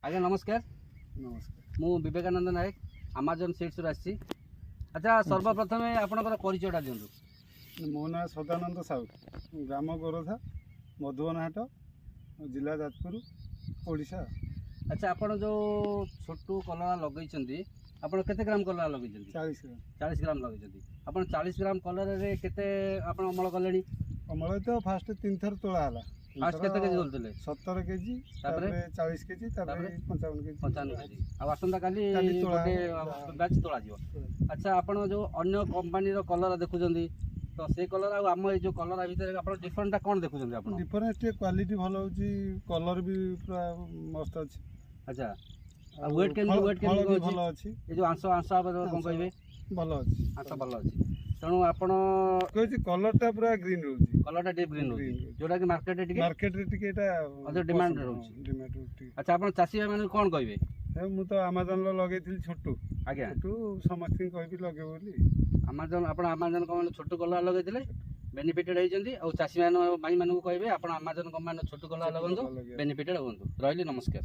आज्ञा नमस्कार नमस्कार मु विवेकानंद नायक आमाजन सीड्स आसी। अच्छा सर्वप्रथम आपनकर परिचयटा दियंतु। मो ना सदानंद साहू ग्राम गोरधा मधुबनहाट जिला जाजपुर ओडिशा। अच्छा आपण जो छोटू कलरा लगेइछंती आपण केते ग्राम कलरा लगेइछंती? 40 ग्राम 40 ग्राम लगेइछंती। आपण 40 ग्राम कलरा रे केते आपण अमल कलेनी? अमल तो फास्ट 3 थर तोला हला। फास्ट केते केजी बोलतले? 17 केजी तापरे 40 केजी तापरे 55 केजी 55 केजी। आ आसंता काली तोला गोटे बैच तोला जिवो। अच्छा आपण जो अन्य कंपनी रो कलरा देखुछंती तो से कलर आ हम ए जो कलर भीतर आपण डिफरेंटटा कोन देखुछंती आपण? डिफरेंस टे क्वालिटी भलो होची कलर भी पूरा मस्त अछि। अच्छा आ वेट केन भलो अछि। ए जो आंसो आंसो कोन कहबे भलो अछि। आंसो भलो अछि तेणु आपण कहछि कलर टा पूरा ग्रीन रहउछि। कलरटा डीप ग्रीन होची जोटा कि मार्केट रे टिके एटा अधिक डिमांड रहउछि। डिमांड रहउछि। अच्छा आपण चासी भाई माने कोन कहबे? हे मु तो अमेज़न लो लगेथिल छोटू आज्ञा छोटू समस्त कहबी लगे बोली अमेज़न आपण अमेज़न कंपनी छोटू कलर लगेथिले बेनिफिटेड होइजंती और चासी भाई माने कहबे आपण अमेज़न कंपनी छोटू कलर लगंतु बेनिफिटेड होंतु। रहली नमस्कार।